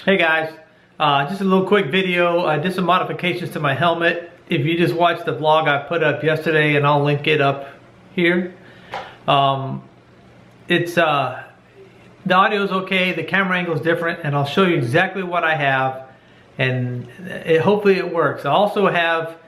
Hey guys, just a little quick video. I did some modifications to my helmet. If you just watched the vlog I put up yesterday, and I'll link it up here. The audio is okay, the camera angle is different, and I'll show you exactly what I have, and hopefully it works. I also have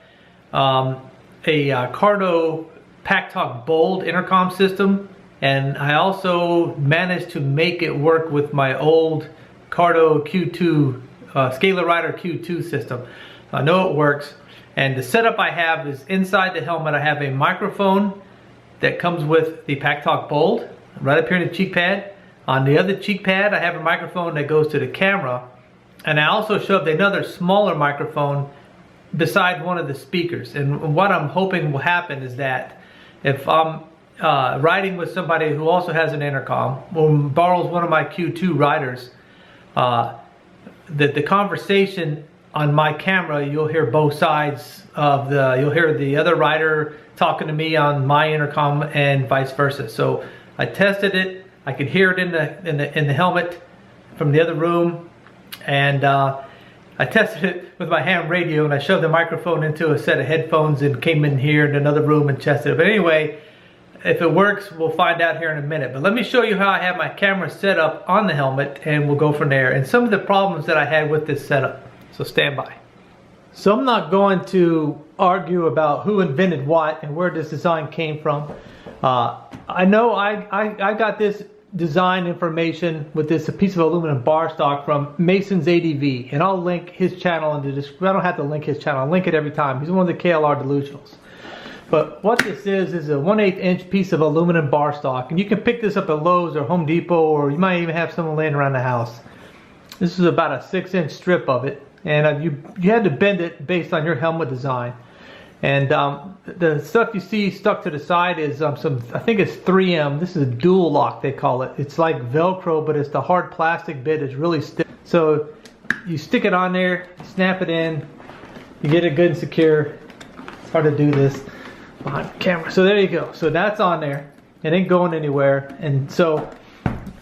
a Cardo Packtalk Bold intercom system, and I also managed to make it work with my old Cardo Q2 Scalar Rider Q2 system. I know it works, and the setup I have is inside the helmet. I have a microphone that comes with the Packtalk Bold right up here in the cheek pad. On the other cheek pad I have a microphone that goes to the camera, and I also shoved another smaller microphone beside one of the speakers. And what I'm hoping will happen is that if I'm riding with somebody who also has an intercom or borrows one of my Q2 riders, the conversation on my camera, you'll hear both sides of you'll hear the other rider talking to me on my intercom and vice versa. So I tested it. I could hear it in the helmet from the other room, and I tested it with my ham radio, and I shoved the microphone into a set of headphones and came in here in another room and tested it. But anyway, if it works, we'll find out here in a minute. But let me show you how I have my camera set up on the helmet, and we'll go from there. And some of the problems that I had with this setup. So stand by. So I'm not going to argue about who invented what and where this design came from. I know I got this design information with this piece of aluminum bar stock from Mason's ADV, and I'll link his channel in the description. I don't have to link his channel. I'll link it every time. He's one of the KLR delusionals. But what this is a 1/8 inch piece of aluminum bar stock, and you can pick this up at Lowe's or Home Depot, or you might even have someone laying around the house. This is about a 6-inch strip of it, and you had to bend it based on your helmet design. And the stuff you see stuck to the side is I think it's 3M. This is a dual lock, they call it. It's like Velcro, but it's the hard plastic bit. It's really stiff. So you stick it on there, snap it in, you get it good and secure. It's hard to do this behind the camera. So there you go. So that's on there. It ain't going anywhere. And so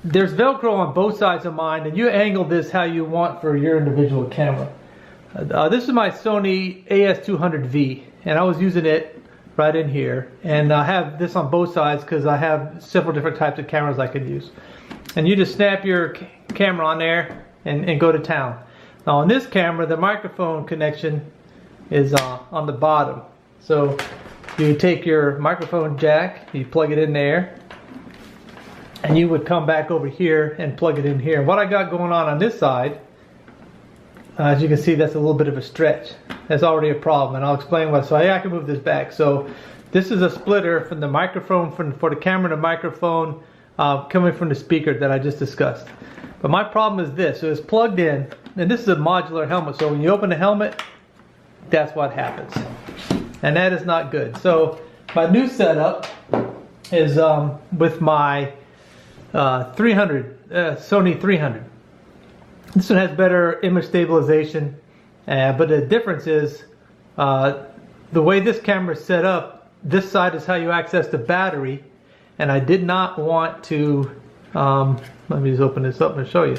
there's Velcro on both sides of mine, and you angle this how you want for your individual camera. This is my Sony AS300V, and I was using it right in here. And I have this on both sides because I have several different types of cameras I could use. And you just snap your camera on there and go to town. Now on this camera, the microphone connection is on the bottom. So you take your microphone jack, you plug it in there, and you would come back over here and plug it in here. What I got going on this side, as you can see, that's a little bit of a stretch. That's already a problem, and I'll explain why. So I can move this back. So this is a splitter from the microphone, for the camera to microphone, coming from the speaker that I just discussed. But my problem is this. So it's plugged in, and this is a modular helmet. So when you open the helmet, that's what happens. And that is not good. So my new setup is with my Sony 300. This one has better image stabilization, but the difference is the way this camera is set up. This side is how you access the battery, and I did not want to. Let me just open this up and show you.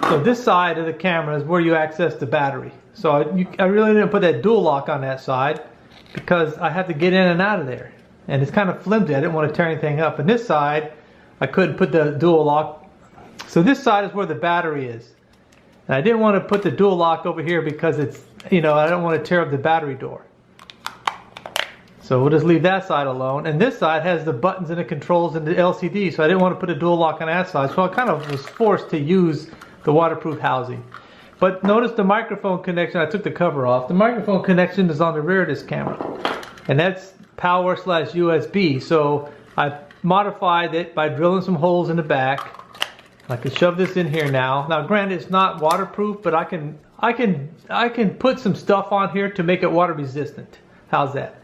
So this side of the camera is where you access the battery. So I really didn't put that dual lock on that side because I have to get in and out of there. And it's kind of flimsy. I didn't want to tear anything up. And this side, I couldn't put the dual lock. So this side is where the battery is. And I didn't want to put the dual lock over here because it's, I don't want to tear up the battery door. So we'll just leave that side alone. And this side has the buttons and the controls and the LCD. So I didn't want to put a dual lock on that side. So I kind of was forced to use the waterproof housing. But notice the microphone connection, I took the cover off. The microphone connection is on the rear of this camera. And that's power/USB. So I modified it by drilling some holes in the back. I can shove this in here now. Now granted, it's not waterproof, but I can put some stuff on here to make it water resistant. How's that?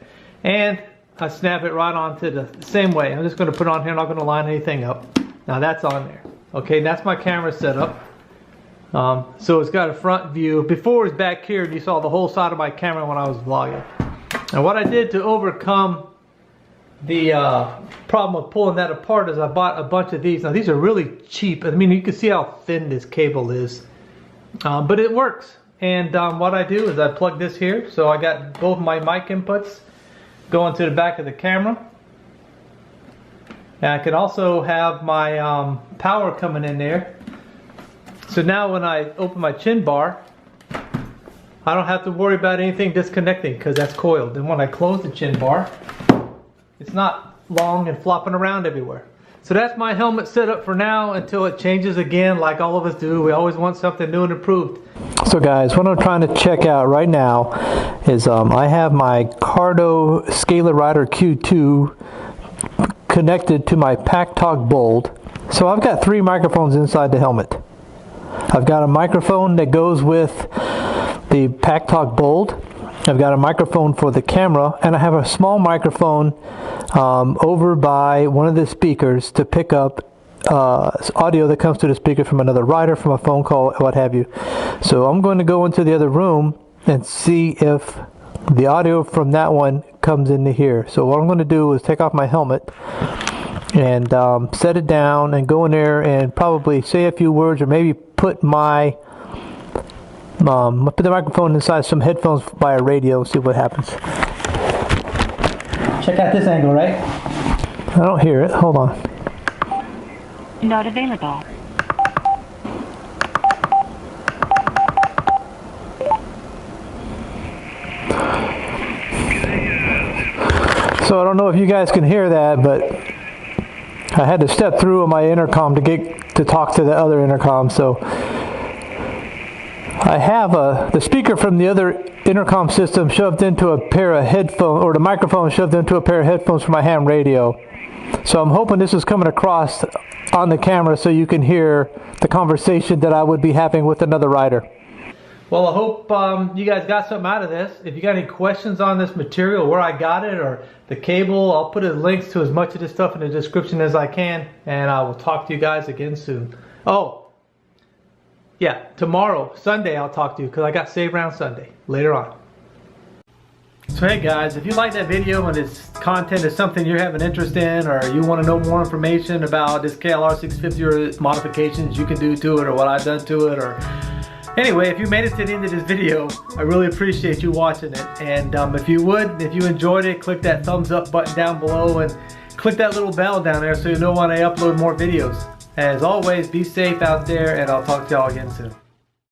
And I snap it right onto the same way. I'm just going to put it on here, I'm not going to line anything up. Now that's on there. Okay, that's my camera setup. So it's got a front view. Before it was back here, and you saw the whole side of my camera when I was vlogging. And what I did to overcome The problem with pulling that apart is I bought a bunch of these. Now these are really cheap. I mean, you can see how thin this cable is, but it works. And what I do is I plug this here. So I got both my mic inputs going to the back of the camera. And I can also have my power coming in there. So now when I open my chin bar, I don't have to worry about anything disconnecting because that's coiled. And when I close the chin bar, it's not long and flopping around everywhere. So that's my helmet setup for now until it changes again, like all of us do. We always want something new and improved. So guys, what I'm trying to check out right now is I have my Cardo Scalar Rider Q2 connected to my Packtalk Bold. So I've got 3 microphones inside the helmet. I've got a microphone that goes with the Packtalk Bold. I've got a microphone for the camera, and I have a small microphone over by one of the speakers to pick up audio that comes to the speaker from another rider, from a phone call, what have you. So I'm going to go into the other room and see if the audio from that one comes into here. So what I'm going to do is take off my helmet and set it down and go in there and probably say a few words, or maybe put my put the microphone inside some headphones by a radio and see what happens. Check out this angle, right? I don't hear it. Hold on. Not available. So I don't know if you guys can hear that, but I had to step through on my intercom to get to talk to the other intercom. So I have the speaker from the other intercom system shoved into a pair of headphones, or the microphone shoved into a pair of headphones for my ham radio. So I'm hoping this is coming across on the camera so you can hear the conversation that I would be having with another rider. Well, I hope you guys got something out of this. If you got any questions on this material, where I got it, or the cable, I'll put links to as much of this stuff in the description as I can, and I will talk to you guys again soon. Oh, yeah, tomorrow, Sunday, I'll talk to you because I got Save Round Sunday later on. So hey guys, if you like that video and this content is something you're having interest in, or you want to know more information about this KLR 650 or modifications you can do to it, or what I've done to it, or anyway, if you made it to the end of this video, I really appreciate you watching it. And if you enjoyed it, click that thumbs up button down below and click that little bell down there so you know when I upload more videos. As always, be safe out there, and I'll talk to y'all again soon.